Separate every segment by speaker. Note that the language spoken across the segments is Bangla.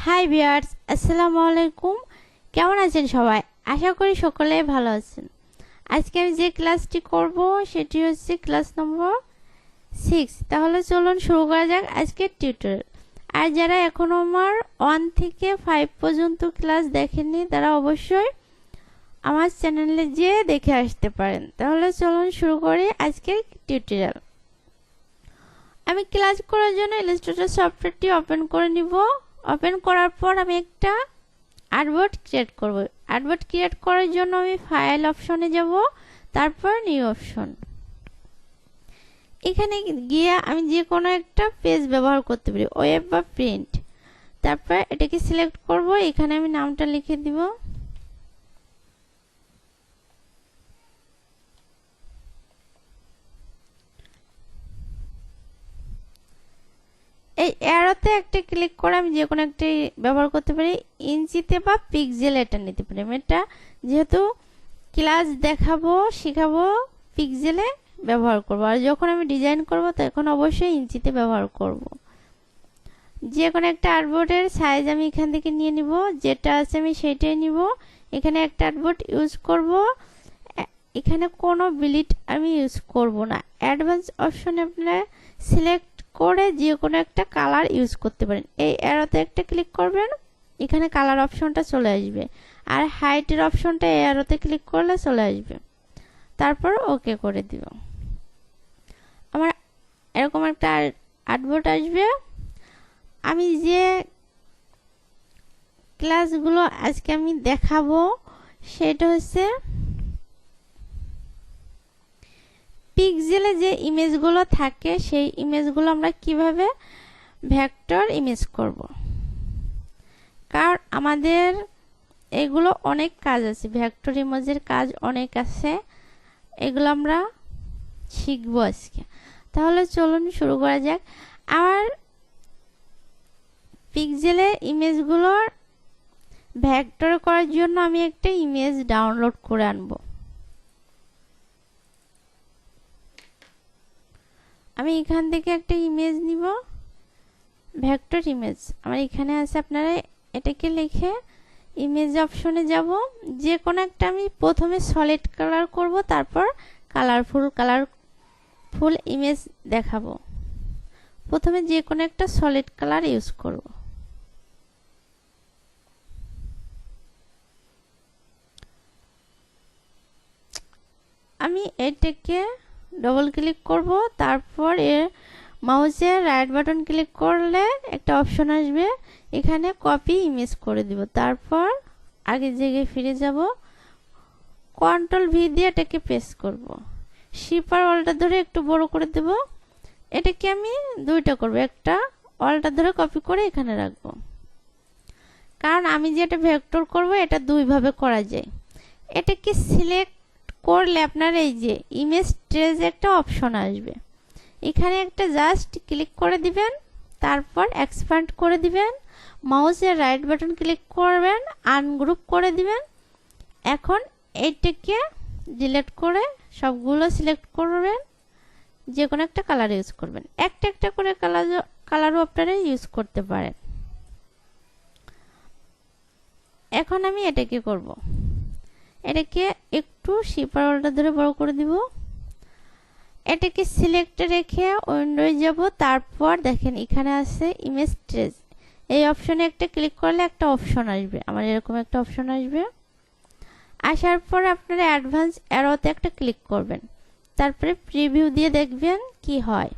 Speaker 1: হাই ভিউয়ার্স, আসসালামু আলাইকুম। কেমন আছেন সবাই? আশা করি সকলেই ভালো আছেন। আজকে আমি যে ক্লাসটি করব সেটি হচ্ছে ক্লাস নম্বর 6। তাহলে চলুন শুরু করা যাক আজকের টিউটোরিয়াল। আর যারা এখনো আমার 1 থেকে 5 পর্যন্ত ক্লাস দেখেননি তারা অবশ্যই আমার চ্যানেলে যেয়ে দেখে আসতে পারেন। তাহলে চলুন শুরু করি আজকের টিউটোরিয়াল। আমি ক্লাস করার জন্য ইলাস্ট্রেটর সফটওয়্যারটি ওপেন করে নিব। ওপেন করার পর আমি একটা আর্টবোর্ড ক্রিয়েট করব। আর্টবোর্ড ক্রিয়েট করার জন্য আমি ফাইল অপশনে যাব, তারপর নিউ অপশন। এখানে গিয়ে আমি যে কোনো একটা পেজ ব্যবহার করতে পারি, ওয়েব বা প্রিন্ট। তারপর এটাকে সিলেক্ট করব, এখানে আমি নামটা লিখে দিব। এই অ্যারোতে একটা ক্লিক করে আমি যে কোনো একটা ব্যবহার করতে পারি। ইঞ্চিতে বা পিক্সেল এটা নিতে পারি। এটা যেহেতু ক্লাস দেখাবো শেখাবো, পিক্সেলে ব্যবহার করব। আর যখন আমি ডিজাইন করব তখন অবশ্যই ইঞ্চিতে ব্যবহার করব। যে কোনো একটা আর্টবোর্ডের সাইজ আমি এখান থেকে নিয়ে নিব, যেটা আছে আমি সেটাই নিব। এখানে একটা আর্টবোর্ড ইউজ করব। এখানে কোনো বিলিট আমি ইউজ করব না। অ্যাডভান্স অপশনে আপনারা সিলেক্ট করে যে কোনো একটা কালার ইউজ করতে পারেন। এই অ্যারোতে একটা ক্লিক করবেন, এখানে কালার অপশনটা চলে আসবে। আর হাইটের অপশনটা এই অ্যারোতে ক্লিক করলে চলে আসবে। তারপর ওকে করে দিব। আমার এরকম একটা আর্টবোর্ড আসবে। আমি যে ক্লাসগুলো আজকে আমি দেখাবো সেটা হচ্ছে পিক্সেলে যে ইমেজগুলো থাকে সেই ইমেজগুলো আমরা কিভাবে ভেক্টর ইমেজ করব। কারণ আমাদের এগুলো অনেক কাজ আছে, ভেক্টর ইমেজের কাজ অনেক আছে, এগুলো আমরা শিখবো আজকে। তাহলে চলুন শুরু করা যাক। আমার পিক্সেলের ইমেজগুলোর ভেক্টর করার জন্য আমি একটা ইমেজ ডাউনলোড করে আনবো। আমি এখান থেকে একটা ইমেজ নিব, ভেক্টর ইমেজ আমার এখানে আছে। আপনারা এটাকে লিখে ইমেজ অপশনে যাব। যে কোনো একটা আমি প্রথমে সলিড কালার করব, তারপর কালারফুল ইমেজ দেখাবো। প্রথমে যে কোনো একটা সলিড কালার ইউজ করব। আমি এটাকে ডবল ক্লিক করব, তারপর এর মাউসের রাইট বাটন ক্লিক করলে একটা অপশন আসবে, এখানে কপি ইমেজ করে দিব। তারপর আগের জায়গায় ফিরে যাব, কন্ট্রোল ভি দিয়ে এটাকে পেস্ট করব। শিপ আর অল্টা ধরে একটু বড় করে দেব। এটাকে আমি দুইটা করব, একটা অল্টা ধরে কপি করে এখানে রাখবো। কারণ আমি যেটা ভেক্টর করব এটা দুই ভাবে করা যায়। এটাকে সিলেক্ট করলে আপনার এই যে ইমেজ ট্রেস একটা অপশন আসবে, এখানে একটা জাস্ট ক্লিক করে দিবেন, তারপর এক্সপ্যান্ড করে দিবেন। মাউসের রাইট বাটন ক্লিক করবেন, আনগ্রুপ করে দিবেন। এখন এইটাকে ডিলিট করে সবগুলো সিলেক্ট করবেন, যে কোনো একটা কালার ইউজ করবেন। একটা একটা করে কালারও আপনারা ইউজ করতে পারেন। এখন আমি এটাকে করব, এটাকে একটু শিপার অল্টা ধরে বড় করে দিব। এটাকে সিলেক্ট রেখে উইন্ডোয় যাব, তারপর দেখেন এখানে আছে ইমেজ ট্রেস। এই অপশনে একটা ক্লিক করলে একটা অপশন আসবে, আমার এরকম একটা অপশন আসবে। আসার পর আপনারা অ্যাডভান্স অ্যারোতে একটা ক্লিক করবেন, তারপরে প্রিভিউ দিয়ে দেখবেন কি হয়।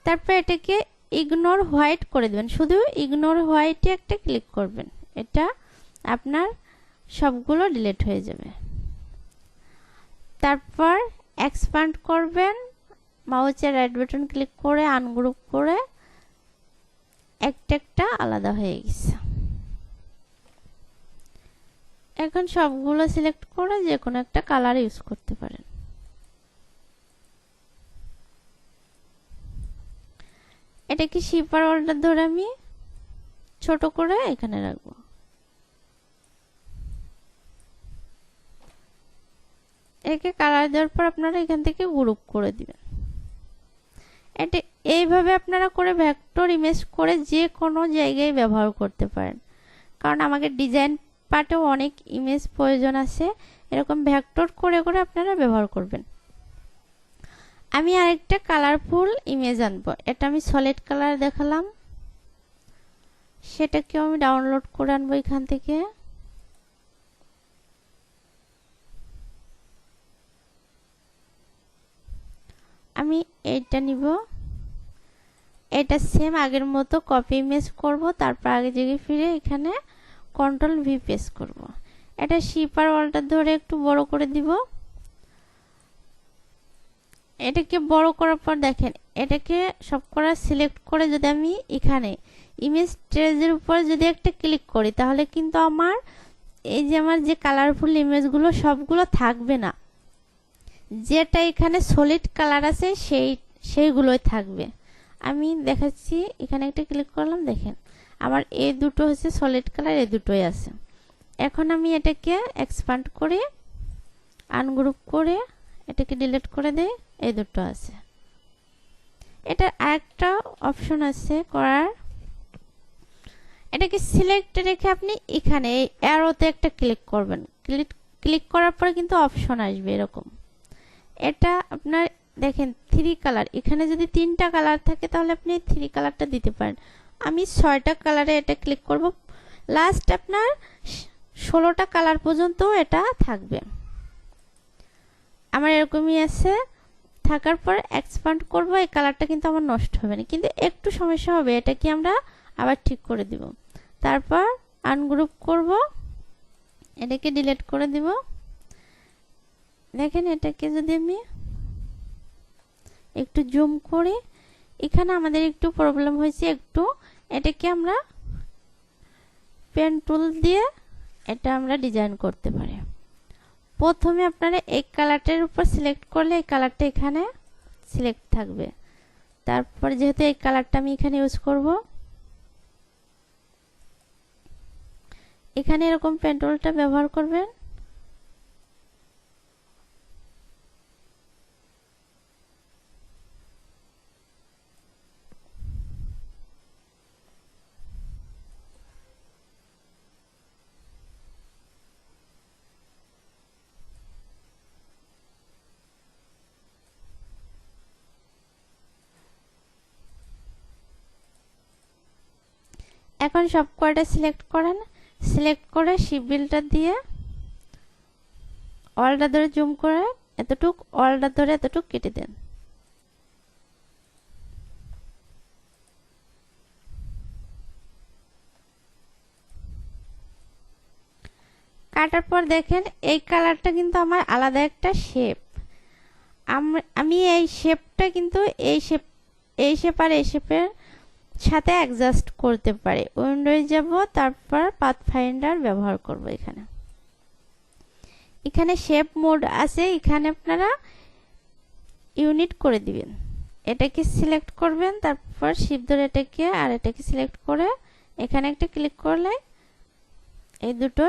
Speaker 1: তারপর এটাকে ইগনোর হোয়াইট করে দিবেন, শুধু ইগনোর হোয়াইটে একটা ক্লিক করবেন, এটা আপনার সবগুলো ডিলিট হয়ে যাবে। তারপর এক্সপ্যান্ড করবেন, মাউসের রাইট বাটন ক্লিক করে আনগ্রুপ করে একটা একটা আলাদা হয়ে গেছে। এখন সবগুলো সিলেক্ট করে যে কোনো একটা কালার ইউজ করতে পারেন। এটাকে শিপার অল্টা ধরে আমি ছোট করে এখানে রাখবো। একে কালার দেওয়ার পর আপনারা এখান থেকে গ্রুপ করে দিবেন। এটা এইভাবে আপনারা করে ভেক্টর ইমেজ করে যে কোনো জায়গায় ব্যবহার করতে পারেন, কারণ আমাকে ডিজাইন পার্টেও অনেক ইমেজ প্রয়োজন আছে। এরকম ভেক্টর করে করে আপনারা ব্যবহার করবেন। আমি আরেকটা কালারফুল ইমেজ আনবো। এটা আমি সলিড কালার দেখালাম, সেটাকেও আমি ডাউনলোড করে আনবো এখান থেকে। আমি এইটা নিব, এটা সেম আগের মতো কপি ইমেজ করব। তারপর আগে জায়গায় ফিরে এখানে কন্ট্রোল ভি প্রেস করব। এটা শিপার ওয়ালটা ধরে একটু বড় করে দিব। এটাকে বড় করার পর দেখেন, এটাকে সবকটা সিলেক্ট করে যদি আমি এখানে ইমেজ ট্রেজের উপর যদি একটা ক্লিক করি, তাহলে কিন্তু আমার এই যে আমার যে কালারফুল ইমেজগুলো সবগুলো থাকবে না, যেটা এখানে সলিড কালার আছে সেইগুলোই থাকবে। আমি দেখাচ্ছি, এখানে একটা ক্লিক করলাম, দেখেন আমার এই দুটো হচ্ছে সলিড কালার, এই দুটোই আছে। এখন আমি এটাকে এক্সপ্যান্ড করে আনগ্রুপ করে এটাকে ডিলিট করে দেই, এই দুটো আছে। এটা আরেকটা অপশন আছে করার, এটাকে সিলেক্ট রেখে আপনি এখানে এই অ্যারোতে একটা ক্লিক করবেন। ক্লিক করার পরে কিন্তু অপশন আসবে এরকম। এটা আপনার দেখেন 3 কালার, এখানে যদি 3টা কালার থাকে তাহলে আপনি 3 কালারটা দিতে পারেন। আমি 6টা কালারে এটা ক্লিক করব, লাস্ট আপনার 16টা কালার পর্যন্ত এটা থাকবে। আমার এরকমই আছে। থাকার পর এক্সপ্যান্ড করব, এই কালারটা কিন্তু আমার নষ্ট হবে না, কিন্তু একটু সমস্যা হবে, এটা কি আমরা আবার ঠিক করে দিব। তারপর আনগ্রুপ করব, এটাকে ডিলিট করে দিব। দেখেন এটাকে যদি আমি একটু জুম করি, এখানে আমাদের একটু প্রবলেম হয়েছে একটু। এটাকে আমরা পেন টুল দিয়ে এটা আমরা ডিজাইন করতে পারি। প্রথমে আপনারা এই কালারটার উপর সিলেক্ট করলে এই কালারটা এখানে সিলেক্ট থাকবে। তারপর যেহেতু এই কালারটা আমি এখানে ইউজ করব, এখানে এরকম পেন টুলটা ব্যবহার করবেন। এখন সব কয়টা সিলেক্ট করেন, সিলেক্ট করে শিফট বিলটা দিয়ে অলটা ধরে জুম করে এতটুক, অলটা ধরে এতটুক কেটে দেন। কাটার পর দেখেন এই কালারটা কিন্তু আমার আলাদা একটা শেপ। আমি এই শেপটা কিন্তু এই শেপ আর এই শেপের সাথে অ্যাডজাস্ট করতে পারি। উইন্ডোয় যাব, তারপর পাথ ফাইন্ডার ব্যবহার করব। এখানে শেপ মোড আছে, এখানে আপনারা ইউনিট করে দিবেন। এটাকে সিলেক্ট করবেন, তারপর শিফট ধরে এটাকে আর এটাকে সিলেক্ট করে এখানে একটা ক্লিক করলে এই দুটো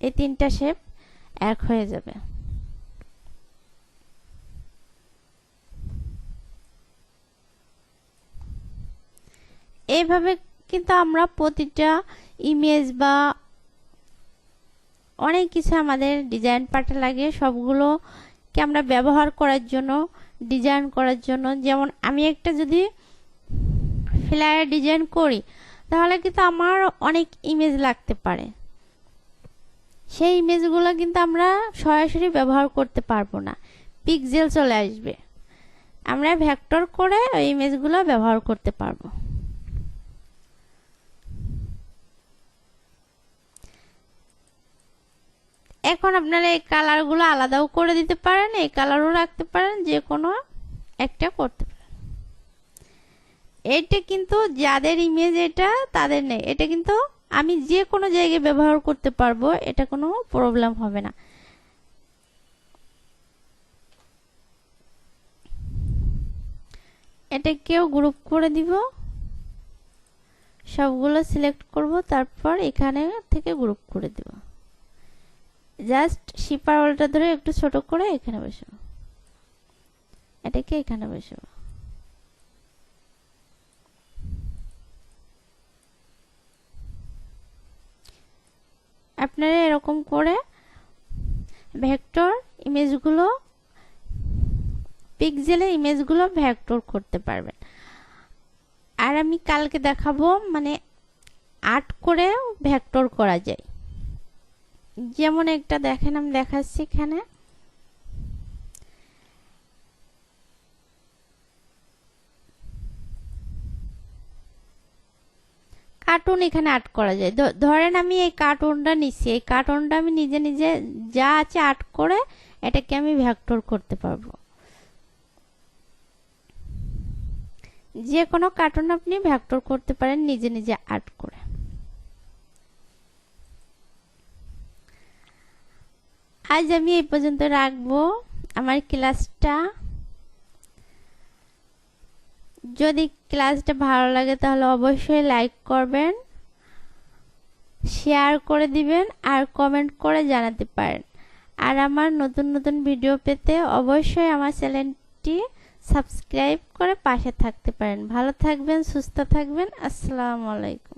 Speaker 1: এই 3টা শেপ এক হয়ে যাবে। এইভাবে কিন্তু আমরা প্রতিটা ইমেজ বা অনেক কিছু আমাদের ডিজাইন পার্টে লাগে, সবগুলোকে আমরা ব্যবহার করার জন্য, ডিজাইন করার জন্য। যেমন আমি একটা যদি ফ্লায়ার ডিজাইন করি, তাহলে কিন্তু আমার অনেক ইমেজ লাগতে পারে। সেই ইমেজগুলো কিন্তু আমরা সরাসরি ব্যবহার করতে পারবো না, পিক্সেল চলে আসবে। আমরা ভেক্টর করে ওই ইমেজগুলো ব্যবহার করতে পারবো। এখন আপনারা এই কালারগুলো আলাদাও করে দিতে পারেন, এই কালারও রাখতে পারেন, যে কোনো একটা করতে পারেন। এটা কিন্তু যাদের ইমেজ এটা তাদের নেই, এটা কিন্তু আমি যে কোনো জায়গায় ব্যবহার করতে পারবো, এটা কোনো প্রবলেম হবে না। এটাকেও গ্রুপ করে দিব, সবগুলো সিলেক্ট করব, তারপর এখানে থেকে গ্রুপ করে দিব। জাস্ট শিপার ওয়ালটা ধরে একটু ছোট করে এখানে বসাবো, এটাকে এখানে বসাবো। আপনারা এরকম করে ভেক্টর ইমেজগুলো পিক্সেলে ইমেজগুলো ভেক্টর করতে পারবেন। আর আমি কালকে দেখাবো মানে আর্ট করে ভেক্টর করা যায়। যেমন একটা দেখেন আমি দেখাচ্ছি এখানে। কার্টুন এখানে আর্ট করা যায়। ধরেন আমি এই কার্টুনটা নিচ্ছি, এই কার্টুনটা আমি নিজে নিজে যা আছে আর্ট করে এটাকে আমি ভেক্টর করতে পারবো। যে কোনো কার্টুন আপনি ভেক্টর করতে পারেন নিজে নিজে আর্ট করে। আজ আমি এই পর্যন্ত রাখবো আমার ক্লাসটা। যদি ক্লাসটা ভালো লাগে তাহলে অবশ্যই লাইক করবেন, শেয়ার করে দিবেন আর কমেন্ট করে জানাতে পারেন। আর আমার নতুন নতুন ভিডিও পেতে অবশ্যই আমার চ্যানেলটি সাবস্ক্রাইব করে পাশে থাকতে পারেন। ভালো থাকবেন, সুস্থ থাকবেন। আসসালামু আলাইকুম।